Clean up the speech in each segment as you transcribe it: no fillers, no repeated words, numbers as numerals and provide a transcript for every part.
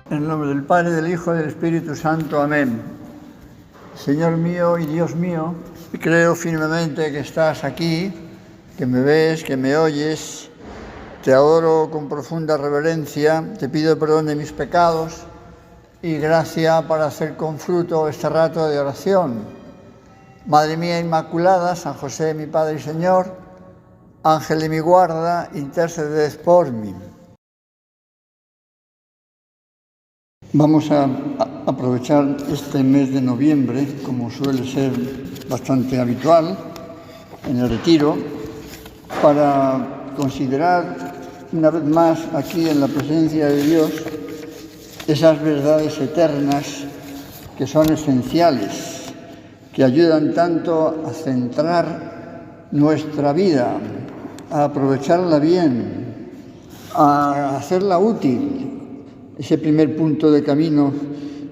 En el nombre del Padre, del Hijo y del Espíritu Santo. Amén. Señor mío y Dios mío, creo firmemente que estás aquí, que me ves, que me oyes. Te adoro con profunda reverencia, te pido perdón de mis pecados y gracia para hacer con fruto este rato de oración. Madre mía Inmaculada, San José, mi Padre y Señor, Ángel de mi guarda, interceded por mí. Vamos a aprovechar este mes de noviembre, como suele ser bastante habitual en el retiro, para considerar una vez más aquí en la presencia de Dios esas verdades eternas que son esenciales, que ayudan tanto a centrar nuestra vida, a aprovecharla bien, a hacerla útil. Ese primer punto de camino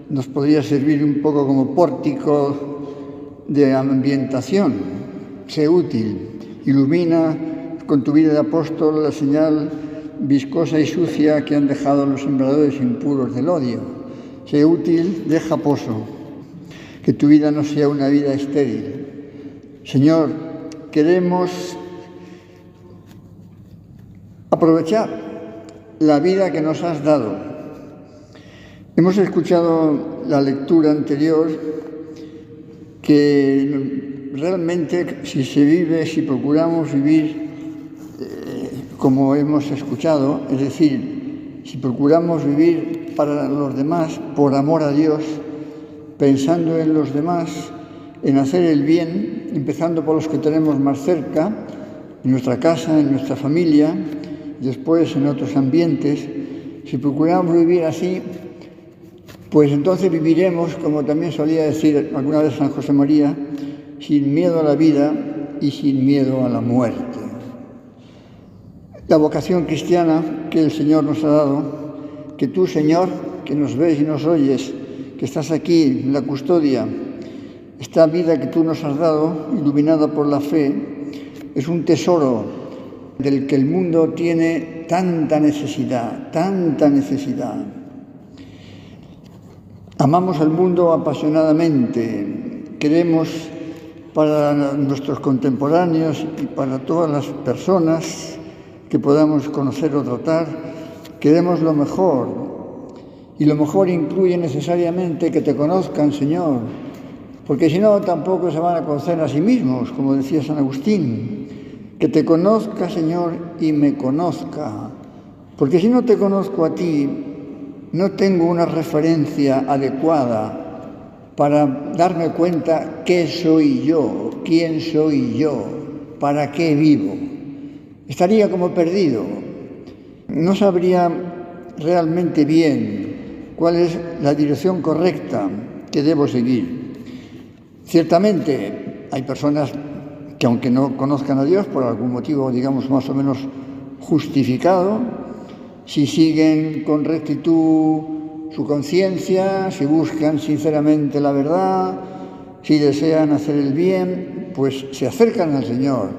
nos podría servir un poco como pórtico de ambientación. Sé útil, ilumina con tu vida de apóstol la señal viscosa y sucia que han dejado los sembradores impuros del odio. Sé útil, deja pozo, que tu vida no sea una vida estéril. Señor, queremos aprovechar la vida que nos has dado. Hemos escuchado la lectura anterior que realmente si procuramos vivir como hemos escuchado, es decir, si procuramos vivir para los demás por amor a Dios, pensando en los demás, en hacer el bien, empezando por los que tenemos más cerca, en nuestra casa, en nuestra familia, después en otros ambientes, si procuramos vivir así, pues entonces viviremos, como también solía decir alguna vez San José María, sin miedo a la vida y sin miedo a la muerte. La vocación cristiana que el Señor nos ha dado, que tú, Señor, que nos ves y nos oyes, que estás aquí en la custodia, esta vida que tú nos has dado, iluminada por la fe, es un tesoro del que el mundo tiene tanta necesidad, tanta necesidad. Amamos al mundo apasionadamente, queremos para nuestros contemporáneos y para todas las personas que podamos conocer o tratar, queremos lo mejor. Y lo mejor incluye necesariamente que te conozcan, Señor, porque si no tampoco se van a conocer a sí mismos, como decía San Agustín. Que te conozca, Señor, y me conozca, porque si no te conozco a ti, no tengo una referencia adecuada para darme cuenta qué soy yo, quién soy yo, para qué vivo. Estaría como perdido. No sabría realmente bien cuál es la dirección correcta que debo seguir. Ciertamente hay personas que aunque no conozcan a Dios por algún motivo, digamos, más o menos justificado, si siguen con rectitud su conciencia, si buscan sinceramente la verdad, si desean hacer el bien, pues se acercan al Señor.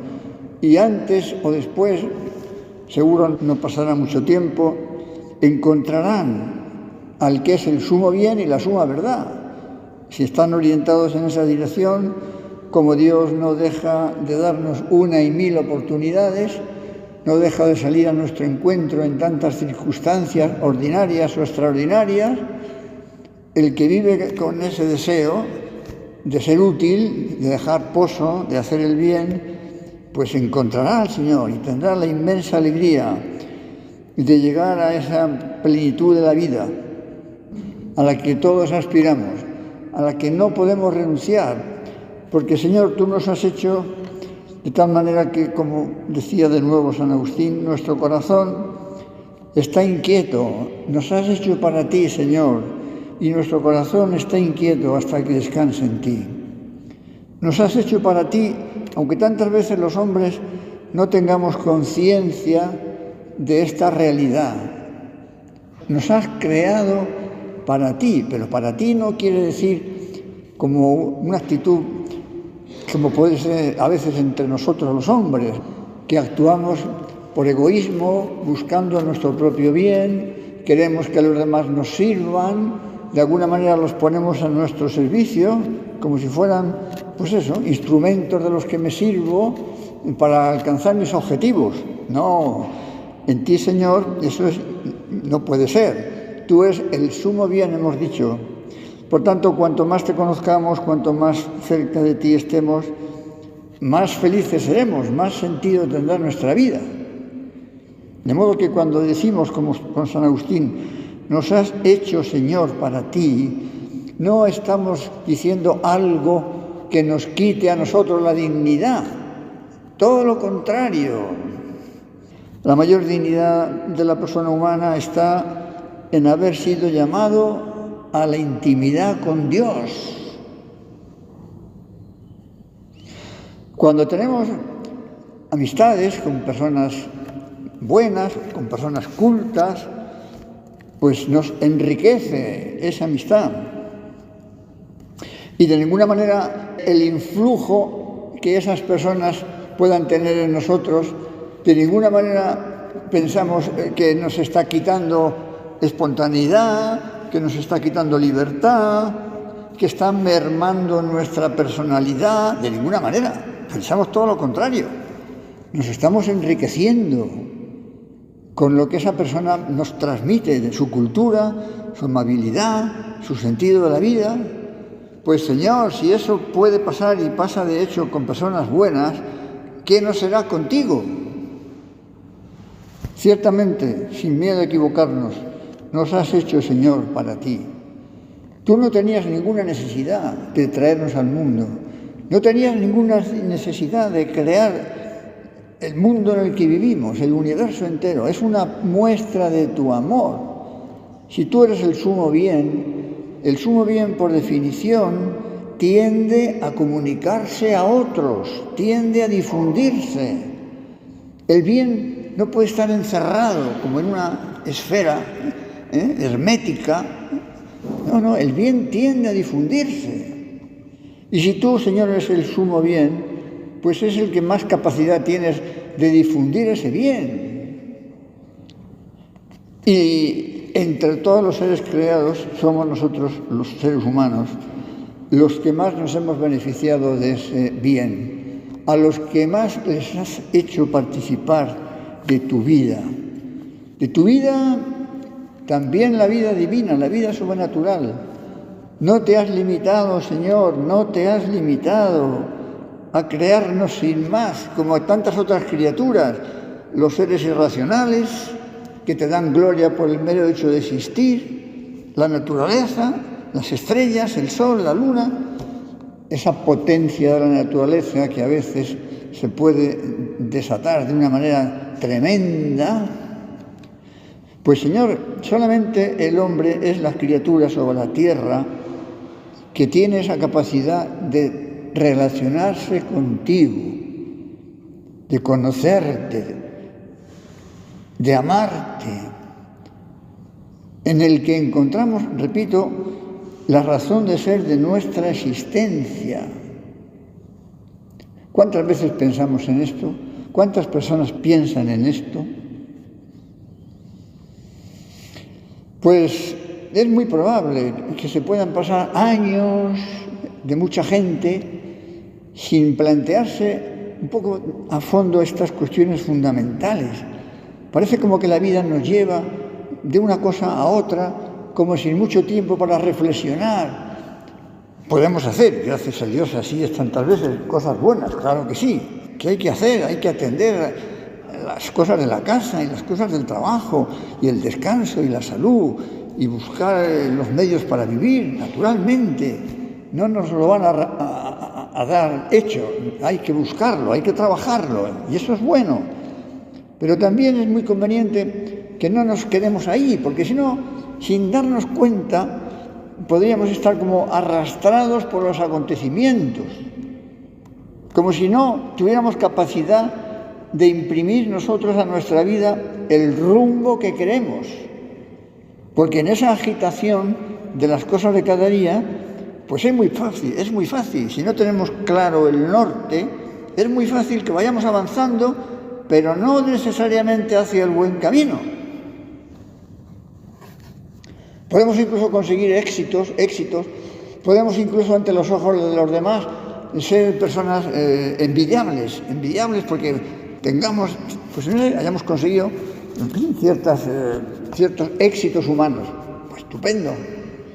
Y antes o después, seguro no pasará mucho tiempo, encontrarán al que es el sumo bien y la suma verdad. Si están orientados en esa dirección, como Dios no deja de darnos una y mil oportunidades, no deja de salir a nuestro encuentro en tantas circunstancias ordinarias o extraordinarias, el que vive con ese deseo de ser útil, de dejar pozo, de hacer el bien, pues encontrará al Señor y tendrá la inmensa alegría de llegar a esa plenitud de la vida, a la que todos aspiramos, a la que no podemos renunciar, porque Señor, tú nos has hecho de tal manera que, como decía de nuevo San Agustín, nuestro corazón está inquieto. Nos has hecho para ti, Señor, y nuestro corazón está inquieto hasta que descanse en ti. Nos has hecho para ti, aunque tantas veces los hombres no tengamos conciencia de esta realidad. Nos has creado para ti, pero para ti no quiere decir como una actitud como puede ser a veces entre nosotros los hombres, que actuamos por egoísmo, buscando nuestro propio bien, queremos que los demás nos sirvan, de alguna manera los ponemos a nuestro servicio, como si fueran, pues eso, instrumentos de los que me sirvo para alcanzar mis objetivos. No, en ti, Señor, eso no puede ser. Tú eres el sumo bien, hemos dicho. Por tanto, cuanto más te conozcamos, cuanto más cerca de ti estemos, más felices seremos, más sentido tendrá nuestra vida. De modo que cuando decimos, como con San Agustín, nos has hecho, Señor, para ti, no estamos diciendo algo que nos quite a nosotros la dignidad. Todo lo contrario. La mayor dignidad de la persona humana está en haber sido llamado a la intimidad con Dios. Cuando tenemos amistades con personas buenas, con personas cultas, pues nos enriquece esa amistad. Y de ninguna manera el influjo que esas personas puedan tener en nosotros, de ninguna manera pensamos que nos está quitando espontaneidad, que nos está quitando libertad, que está mermando nuestra personalidad, de ninguna manera. Pensamos todo lo contrario. Nos estamos enriqueciendo con lo que esa persona nos transmite de su cultura, su amabilidad, su sentido de la vida. Pues Señor, si eso puede pasar y pasa de hecho con personas buenas, ¿qué no será contigo? Ciertamente, sin miedo a equivocarnos, nos has hecho, Señor, para ti. Tú no tenías ninguna necesidad de traernos al mundo, no tenías ninguna necesidad de crear el mundo en el que vivimos, el universo entero. Es una muestra de tu amor. Si tú eres el sumo bien por definición tiende a comunicarse a otros, tiende a difundirse. El bien no puede estar encerrado como en una esfera hermética. No, el bien tiende a difundirse. Y si tú, Señor, eres el sumo bien, pues es el que más capacidad tienes de difundir ese bien. Y entre todos los seres creados somos nosotros, los seres humanos, los que más nos hemos beneficiado de ese bien, a los que más les has hecho participar de tu vida. De tu vida, también la vida divina, la vida sobrenatural. No te has limitado, Señor, no te has limitado a crearnos sin más, como a tantas otras criaturas, los seres irracionales que te dan gloria por el mero hecho de existir, la naturaleza, las estrellas, el sol, la luna, esa potencia de la naturaleza que a veces se puede desatar de una manera tremenda. Pues Señor, solamente el hombre es la criatura sobre la tierra que tiene esa capacidad de relacionarse contigo, de conocerte, de amarte, en el que encontramos, repito, la razón de ser de nuestra existencia. ¿Cuántas veces pensamos en esto? ¿Cuántas personas piensan en esto? Pues es muy probable que se puedan pasar años de mucha gente sin plantearse un poco a fondo estas cuestiones fundamentales. Parece como que la vida nos lleva de una cosa a otra, como sin mucho tiempo para reflexionar. Podemos hacer, gracias a Dios, así es tantas veces, cosas buenas, claro que sí, que hay que hacer, hay que atender las cosas de la casa y las cosas del trabajo y el descanso y la salud y buscar los medios para vivir, naturalmente. No nos lo van a dar hecho, hay que buscarlo, hay que trabajarlo, y eso es bueno. Pero también es muy conveniente que no nos quedemos ahí, porque si no, sin darnos cuenta, podríamos estar como arrastrados por los acontecimientos, como si no tuviéramos capacidad de imprimir nosotros a nuestra vida el rumbo que queremos. Porque en esa agitación de las cosas de cada día, pues es muy fácil. Si no tenemos claro el norte, es muy fácil que vayamos avanzando, pero no necesariamente hacia el buen camino. Podemos incluso conseguir éxitos, podemos incluso ante los ojos de los demás ser personas envidiables porque hayamos conseguido ciertos éxitos humanos. Pues estupendo.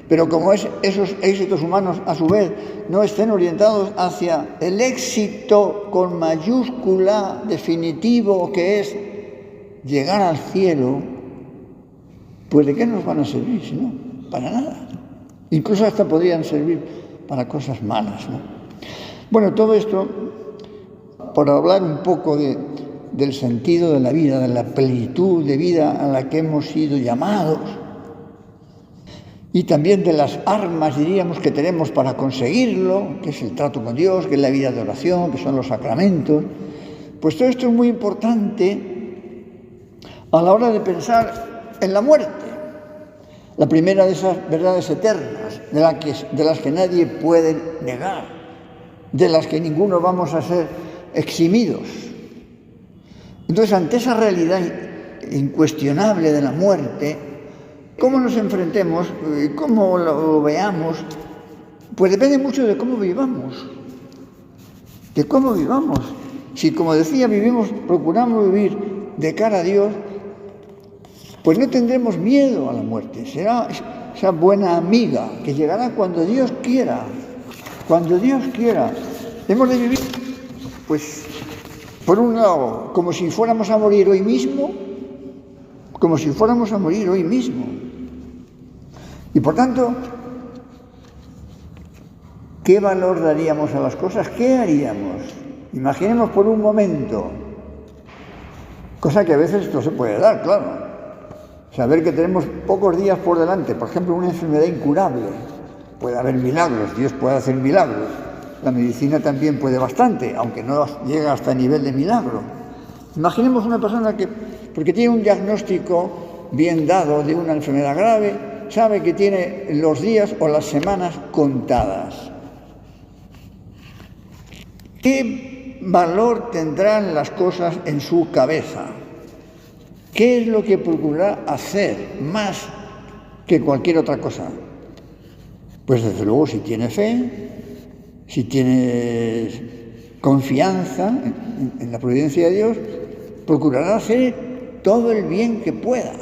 Pero como esos éxitos humanos, a su vez, no estén orientados hacia el éxito con mayúscula definitivo, que es llegar al cielo, pues ¿de qué nos van a servir si no? Para nada. Incluso hasta podrían servir para cosas malas, ¿no? Bueno, todo esto, por hablar un poco del sentido de la vida, de la plenitud de vida a la que hemos sido llamados, y también de las armas, diríamos, que tenemos para conseguirlo, que es el trato con Dios, que es la vida de oración, que son los sacramentos. Pues todo esto es muy importante a la hora de pensar en la muerte, la primera de esas verdades eternas, de las que nadie puede negar, de las que ninguno vamos a ser eximidos. Entonces, ante esa realidad incuestionable de la muerte, cómo nos enfrentemos, cómo lo veamos, pues depende mucho de cómo vivamos. Si, como decía, procuramos vivir de cara a Dios, pues no tendremos miedo a la muerte. Será esa buena amiga que llegará cuando Dios quiera. Cuando Dios quiera. Hemos de vivir, pues, por un lado, como si fuéramos a morir hoy mismo, Y por tanto, ¿qué valor daríamos a las cosas? ¿Qué haríamos? Imaginemos por un momento, cosa que a veces no se puede dar, claro. Saber que tenemos pocos días por delante, por ejemplo, una enfermedad incurable. Puede haber milagros, Dios puede hacer milagros. La medicina también puede bastante, aunque no llega hasta el nivel de milagro. Imaginemos una persona que, porque tiene un diagnóstico bien dado de una enfermedad grave, sabe que tiene los días o las semanas contadas. ¿Qué valor tendrán las cosas en su cabeza? ¿Qué es lo que procurará hacer más que cualquier otra cosa? Pues desde luego, si tiene fe, si tiene confianza en la providencia de Dios, procurará hacer todo el bien que pueda.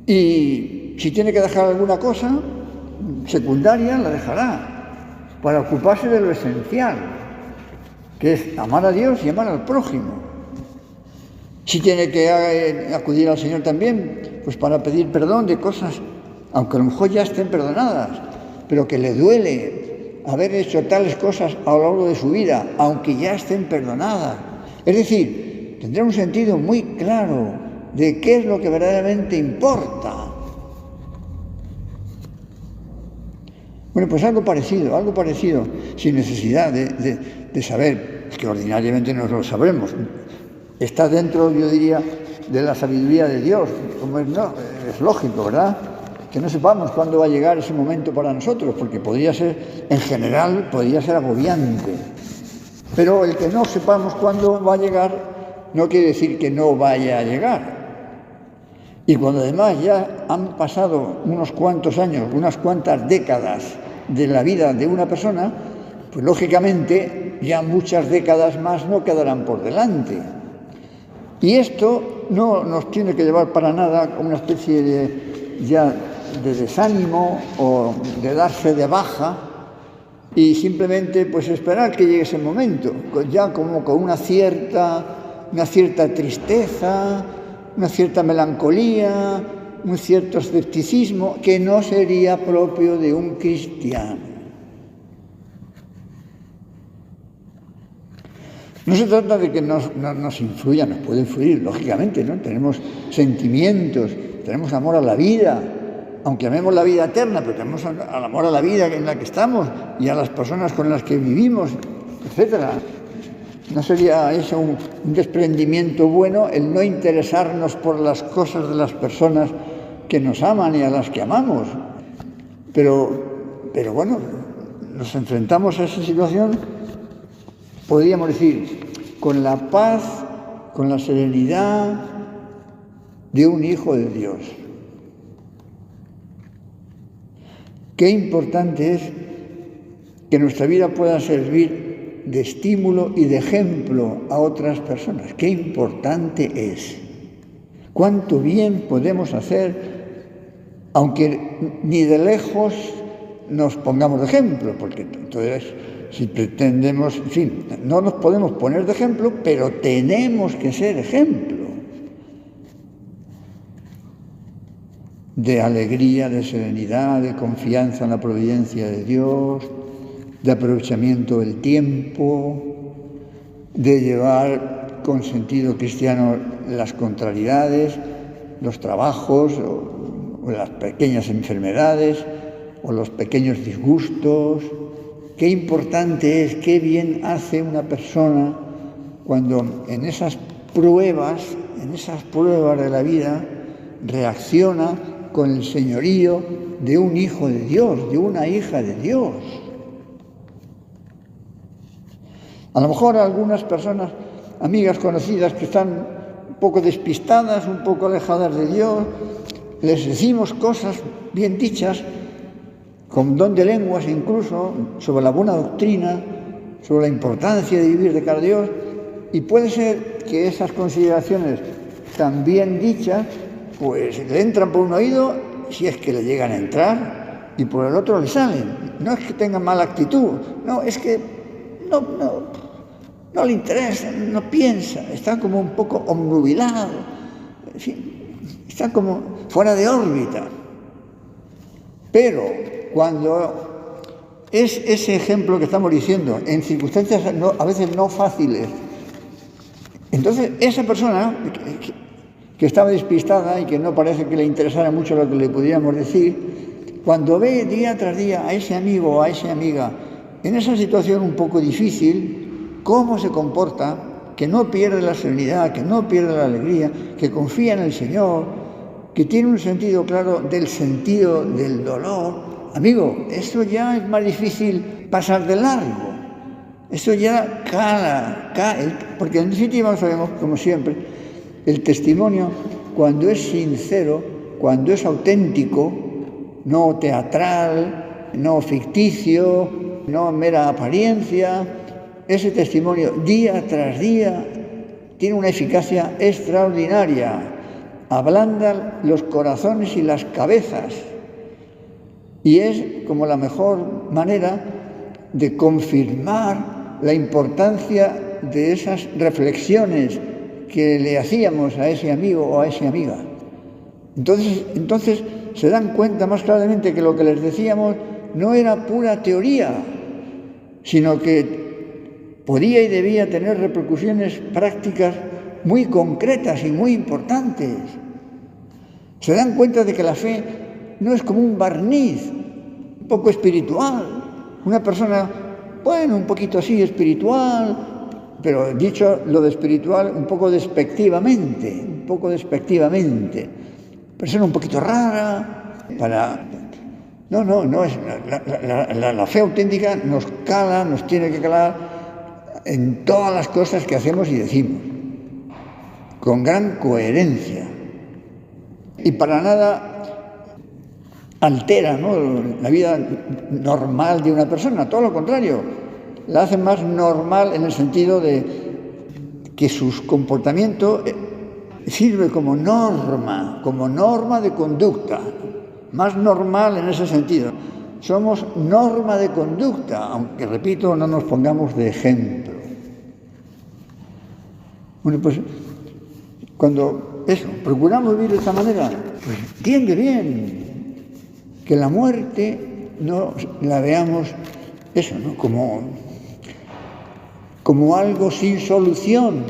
Y si tiene que dejar alguna cosa secundaria, la dejará para ocuparse de lo esencial, que es amar a Dios y amar al prójimo. Si tiene que acudir al Señor también, pues para pedir perdón de cosas, aunque a lo mejor ya estén perdonadas, pero que le duele haber hecho tales cosas a lo largo de su vida, aunque ya estén perdonadas. Es decir, tendrá un sentido muy claro de qué es lo que verdaderamente importa. Bueno, pues algo parecido, sin necesidad de saber, es que ordinariamente no lo sabremos. Está dentro, yo diría, de la sabiduría de Dios. Es lógico, ¿verdad? Que no sepamos cuándo va a llegar ese momento para nosotros, porque en general podría ser agobiante. Pero el que no sepamos cuándo va a llegar no quiere decir que no vaya a llegar. Y cuando además ya han pasado unos cuantos años, unas cuantas décadas de la vida de una persona, pues lógicamente ya muchas décadas más no quedarán por delante. Y esto no nos tiene que llevar para nada a una especie de desánimo o de darse de baja y simplemente pues esperar que llegue ese momento, ya como con una cierta tristeza, una cierta melancolía, un cierto escepticismo que no sería propio de un cristiano. No se trata de que nos influya, nos puede influir, lógicamente, ¿no? Tenemos sentimientos, tenemos amor a la vida, aunque amemos la vida eterna, pero tenemos amor a la vida en la que estamos y a las personas con las que vivimos, etcétera. ¿No sería eso un desprendimiento bueno, el no interesarnos por las cosas de las personas que nos aman y a las que amamos? Pero bueno, nos enfrentamos a esa situación, podríamos decir, con la paz, con la serenidad de un hijo de Dios. Qué importante es que nuestra vida pueda servir de estímulo y de ejemplo a otras personas. Qué importante es. Cuánto bien podemos hacer, aunque ni de lejos nos pongamos de ejemplo, porque entonces si pretendemos, en fin, no nos podemos poner de ejemplo, pero tenemos que ser ejemplo de alegría, de serenidad, de confianza en la providencia de Dios, de aprovechamiento del tiempo, de llevar con sentido cristiano las contrariedades, los trabajos o las pequeñas enfermedades o los pequeños disgustos. Qué importante es, qué bien hace una persona cuando en esas pruebas de la vida reacciona con el señorío de un hijo de Dios, de una hija de Dios. A lo mejor algunas personas, amigas conocidas que están un poco despistadas, un poco alejadas de Dios, les decimos cosas bien dichas, con don de lenguas incluso, sobre la buena doctrina, sobre la importancia de vivir de cara a Dios, y puede ser que esas consideraciones tan bien dichas, pues le entran por un oído, si es que le llegan a entrar, y por el otro le salen. No es que tengan mala actitud, no, es que no le interesa, no piensa, está como un poco obnubilado, en fin, está como fuera de órbita. Pero cuando es ese ejemplo que estamos diciendo, en circunstancias a veces no fáciles, entonces esa persona que estaba despistada y que no parece que le interesara mucho lo que le pudiéramos decir, cuando ve día tras día a ese amigo o a esa amiga en esa situación un poco difícil, cómo se comporta, que no pierde la serenidad, que no pierde la alegría, que confía en el Señor, que tiene un sentido claro del sentido del dolor, amigo, eso ya es más difícil pasar de largo. Eso ya cala, porque en definitiva sabemos, como siempre, el testimonio, cuando es sincero, cuando es auténtico, no teatral, no ficticio, no mera apariencia, ese testimonio día tras día tiene una eficacia extraordinaria, ablanda los corazones y las cabezas y es como la mejor manera de confirmar la importancia de esas reflexiones que le hacíamos a ese amigo o a esa amiga. Entonces se dan cuenta más claramente que lo que les decíamos no era pura teoría, sino que podía y debía tener repercusiones prácticas muy concretas y muy importantes. Se dan cuenta de que la fe no es como un barniz, un poco espiritual. Una persona, bueno, un poquito así espiritual, pero dicho lo de espiritual un poco despectivamente. Persona un poquito rara, No es la fe auténtica nos cala, nos tiene que calar en todas las cosas que hacemos y decimos, con gran coherencia. Y para nada altera, ¿no?, la vida normal de una persona, todo lo contrario, la hace más normal en el sentido de que su comportamiento sirve como norma de conducta, más normal en ese sentido. Somos norma de conducta, aunque, repito, no nos pongamos de ejemplo. Bueno, pues cuando procuramos vivir de esta manera, pues entiende bien que la muerte no la veamos como algo sin solución.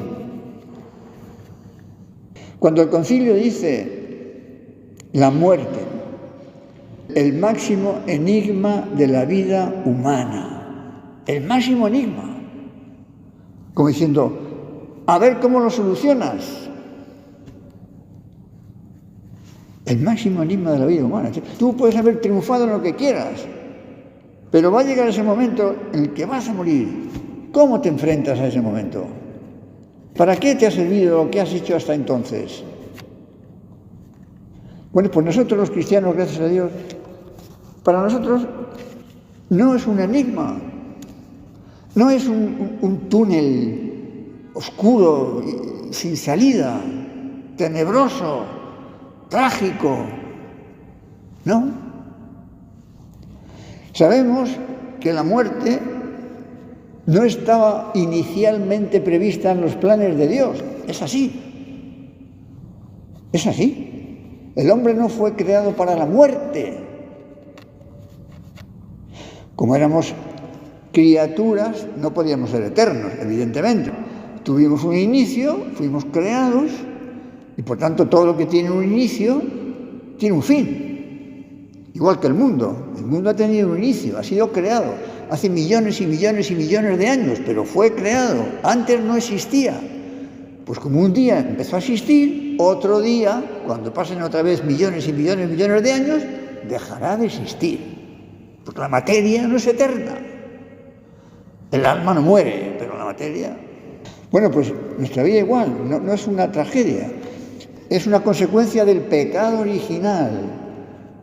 Cuando el concilio dice la muerte, el máximo enigma de la vida humana, el máximo enigma, como diciendo, a ver cómo lo solucionas. El máximo enigma de la vida humana. Tú puedes haber triunfado en lo que quieras, pero va a llegar ese momento en el que vas a morir. ¿Cómo te enfrentas a ese momento? ¿Para qué te ha servido lo que has hecho hasta entonces? Bueno, pues nosotros los cristianos, gracias a Dios, para nosotros no es un enigma, no es un túnel oscuro, sin salida, tenebroso, trágico, ¿no? Sabemos que la muerte no estaba inicialmente prevista en los planes de Dios. Es así. Es así. El hombre no fue creado para la muerte. Como éramos criaturas, no podíamos ser eternos, evidentemente. Tuvimos un inicio, fuimos creados, y por tanto todo lo que tiene un inicio tiene un fin. Igual que el mundo. El mundo ha tenido un inicio, ha sido creado hace millones y millones y millones de años, pero fue creado. Antes no existía. Pues como un día empezó a existir, otro día, cuando pasen otra vez millones y millones y millones de años, dejará de existir. Porque la materia no es eterna. El alma no muere, pero la materia... Bueno, pues nuestra vida igual, no es una tragedia. Es una consecuencia del pecado original.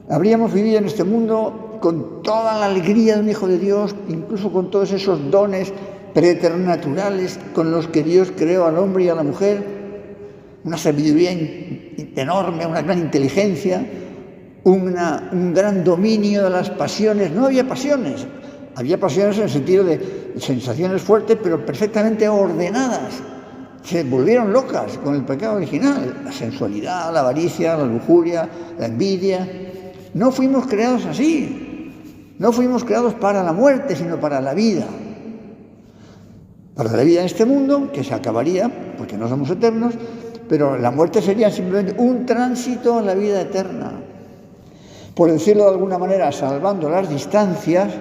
Habríamos vivido en este mundo con toda la alegría de un hijo de Dios, incluso con todos esos dones preternaturales con los que Dios creó al hombre y a la mujer, una sabiduría enorme, una gran inteligencia, un gran dominio de las pasiones. No había pasiones en el sentido de sensaciones fuertes, pero perfectamente ordenadas. Se volvieron locas con el pecado original, la sensualidad, la avaricia, la lujuria, la envidia. No fuimos creados así, no fuimos creados para la muerte, sino para la vida. Para la vida en este mundo, que se acabaría, porque no somos eternos, pero la muerte sería simplemente un tránsito a la vida eterna. Por decirlo de alguna manera, salvando las distancias,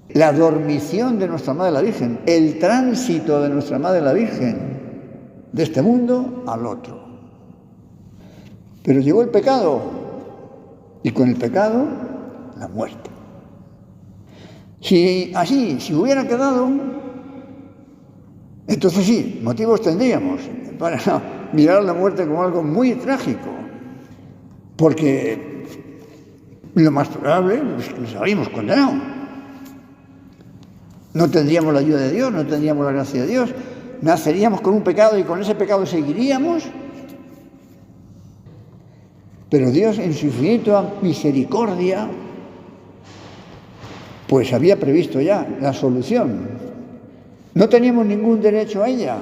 la dormición de nuestra Madre la Virgen, el tránsito de nuestra Madre la Virgen de este mundo al otro. Pero llegó el pecado, y con el pecado, la muerte. Si hubiera quedado, entonces sí, motivos tendríamos para mirar la muerte como algo muy trágico, porque lo más probable es que nos habríamos condenado. No tendríamos la ayuda de Dios, no tendríamos la gracia de Dios, naceríamos con un pecado y con ese pecado seguiríamos. Pero Dios, en su infinita misericordia, pues había previsto ya la solución. No teníamos ningún derecho a ella.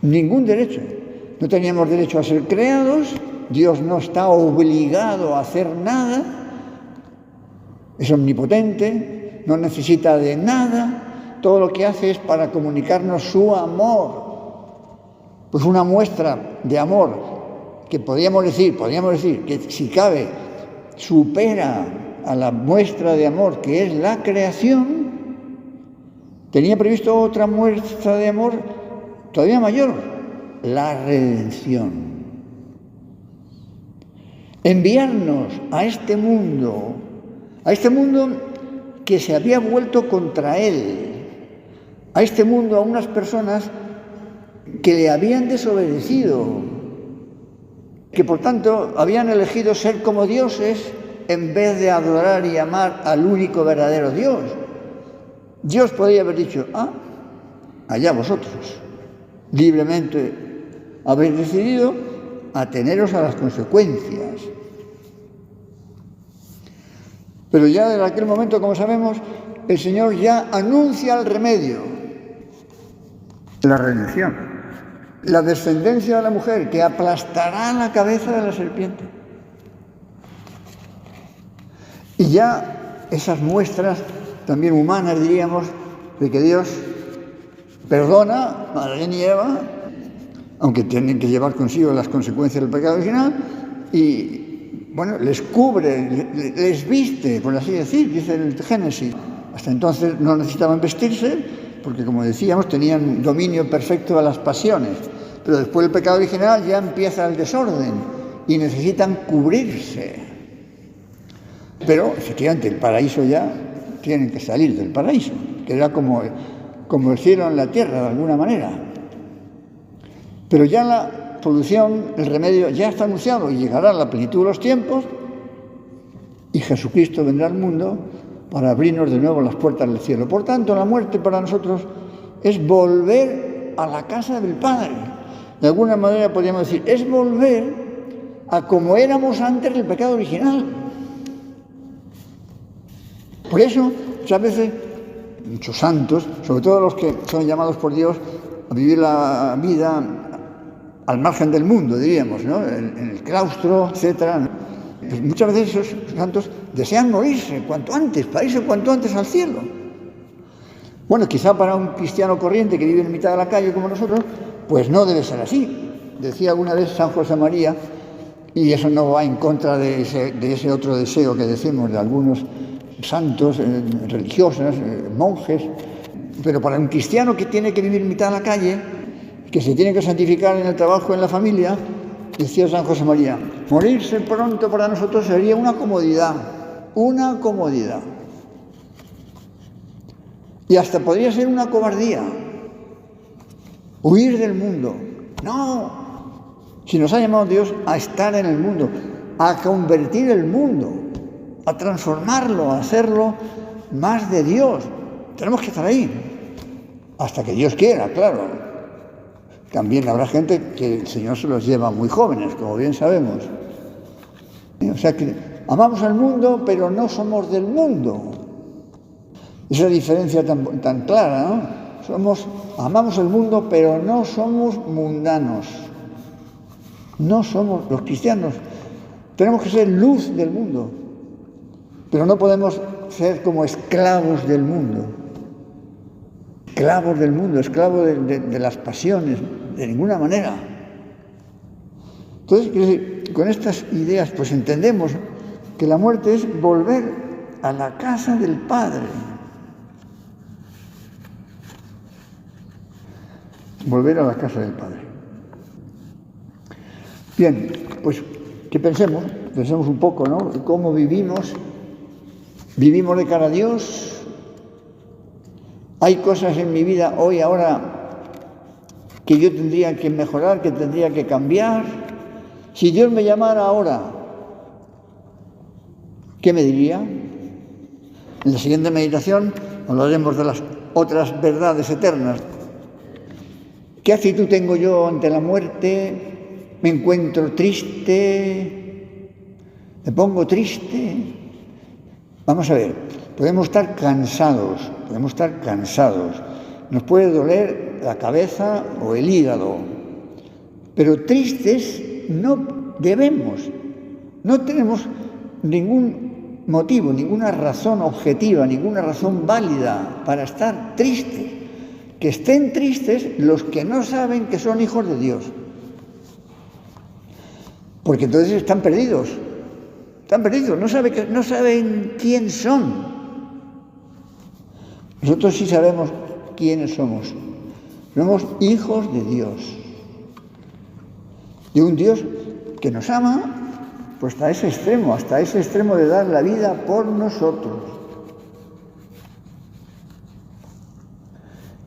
Ningún derecho. No teníamos derecho a ser creados. Dios no está obligado a hacer nada. Es omnipotente, no necesita de nada. Todo lo que hace es para comunicarnos su amor. Pues una muestra de amor que podríamos decir que, si cabe, supera a la muestra de amor que es la creación. Tenía previsto otra muestra de amor todavía mayor, la redención. Enviarnos a este mundo que se había vuelto contra él, a este mundo, a unas personas que le habían desobedecido, que por tanto habían elegido ser como dioses en vez de adorar y amar al único verdadero Dios. Dios podría haber dicho, allá vosotros, libremente habéis decidido ateneros a las consecuencias. Pero ya desde aquel momento, como sabemos, el Señor ya anuncia el remedio, la redención. La descendencia de la mujer que aplastará la cabeza de la serpiente. Y ya esas muestras también humanas, diríamos, de que Dios perdona a Adán y Eva, aunque tienen que llevar consigo las consecuencias del pecado original, y bueno, les cubre, les viste, por así decir, dice el Génesis. Hasta entonces no necesitaban vestirse, porque, como decíamos, tenían dominio perfecto de las pasiones. Pero después del pecado original ya empieza el desorden y necesitan cubrirse. Pero, efectivamente, el paraíso ya tienen que salir del paraíso, que era como el cielo en la tierra, de alguna manera. Pero ya la solución, el remedio, ya está anunciado y llegará a la plenitud de los tiempos, Jesucristo vendrá al mundo para abrirnos de nuevo las puertas del cielo. Por tanto, la muerte para nosotros es volver a la casa del Padre. De alguna manera podríamos decir, es volver a como éramos antes del pecado original. Por eso, muchas veces, muchos santos, sobre todo los que son llamados por Dios a vivir la vida al margen del mundo, diríamos, ¿no? En el claustro, etcétera, ¿no? Pues muchas veces esos santos desean morirse cuanto antes, para irse cuanto antes al cielo. Bueno, quizá para un cristiano corriente que vive en mitad de la calle como nosotros, pues no debe ser así. Decía alguna vez San José María, y eso no va en contra de ese otro deseo que decimos de algunos santos, religiosas, monjes, pero para un cristiano que tiene que vivir en mitad de la calle, que se tiene que santificar en el trabajo, en la familia, decía San José María, morirse pronto para nosotros sería una comodidad, una comodidad. Y hasta podría ser una cobardía, huir del mundo. No, si nos ha llamado Dios a estar en el mundo, a convertir el mundo, a transformarlo, a hacerlo más de Dios. Tenemos que estar ahí, hasta que Dios quiera, claro. También habrá gente que el Señor se los lleva muy jóvenes, como bien sabemos. O sea que amamos al mundo, pero no somos del mundo. Esa diferencia tan clara, ¿no? Amamos el mundo, pero no somos mundanos. No somos los cristianos. Tenemos que ser luz del mundo, pero no podemos ser como esclavos del mundo. Esclavos del mundo, esclavos de las pasiones, de ninguna manera. Entonces, con estas ideas, pues entendemos que la muerte es volver a la casa del Padre. Volver a la casa del Padre. Bien, pues que pensemos un poco, ¿no? ¿Cómo vivimos? ¿Vivimos de cara a Dios? ¿Hay cosas en mi vida hoy, ahora, que yo tendría que mejorar, que tendría que cambiar? Si Dios me llamara ahora, ¿qué me diría? En la siguiente meditación hablaremos de las otras verdades eternas. ¿Qué actitud tengo yo ante la muerte? ¿Me encuentro triste? ¿Me pongo triste? Vamos a ver, podemos estar cansados, nos puede doler la cabeza o el hígado, pero tristes no debemos, no tenemos ningún motivo, ninguna razón objetiva, ninguna razón válida para estar tristes. Que estén tristes los que no saben que son hijos de Dios, porque entonces están perdidos, no saben quién son. Nosotros sí sabemos quiénes somos. Somos hijos de Dios, de un Dios que nos ama pues hasta ese extremo de dar la vida por nosotros.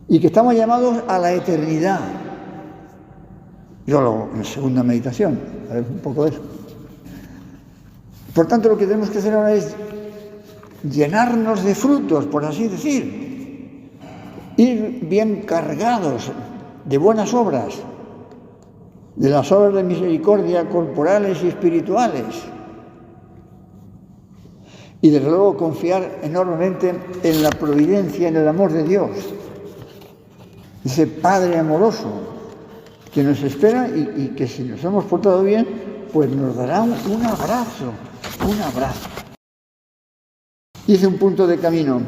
Y que estamos llamados a la eternidad. Yo lo en la segunda meditación, haré un poco de eso. Por tanto, lo que tenemos que hacer ahora es llenarnos de frutos, por así decir, ir bien cargados de buenas obras, de las obras de misericordia corporales y espirituales, y desde luego confiar enormemente en la providencia, en el amor de Dios, ese Padre amoroso que nos espera y que si nos hemos portado bien, pues nos dará un abrazo. Dice un punto de camino,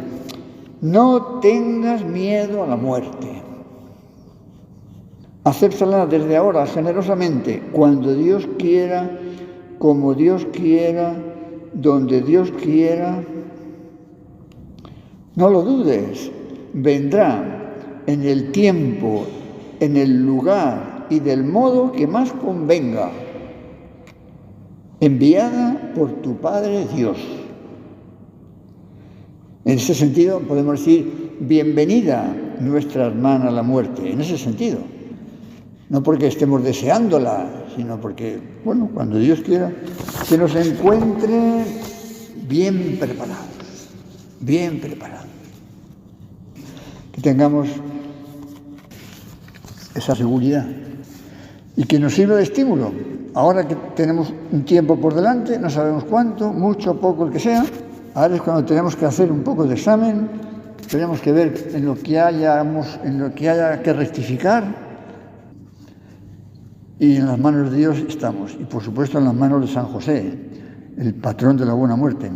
no tengas miedo a la muerte. Acéptala desde ahora generosamente, cuando Dios quiera, como Dios quiera, donde Dios quiera. No lo dudes, vendrá en el tiempo, en el lugar y del modo que más convenga, enviada por tu Padre Dios. En ese sentido podemos decir, bienvenida nuestra hermana la muerte, en ese sentido. No porque estemos deseándola, sino porque, bueno, cuando Dios quiera, que nos encuentre bien preparados, bien preparados. Que tengamos esa seguridad y que nos sirva de estímulo. Ahora que tenemos un tiempo por delante, no sabemos cuánto, mucho o poco, el que sea, ahora es cuando tenemos que hacer un poco de examen, tenemos que ver en lo que haya que rectificar, y en las manos de Dios estamos, y por supuesto en las manos de San José, el patrón de la buena muerte.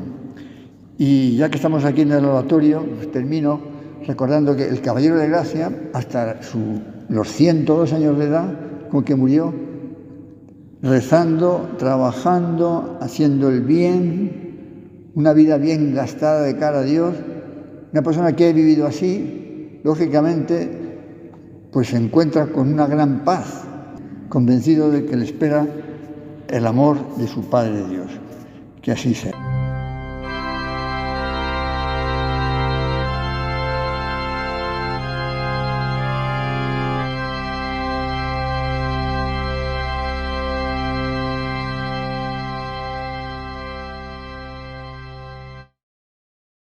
Y ya que estamos aquí en el oratorio, pues termino recordando que el Caballero de Gracia, hasta los 102 años de edad, con que murió, rezando, trabajando, haciendo el bien, una vida bien gastada de cara a Dios. Una persona que ha vivido así, lógicamente, pues se encuentra con una gran paz, convencido de que le espera el amor de su Padre Dios. Que así sea.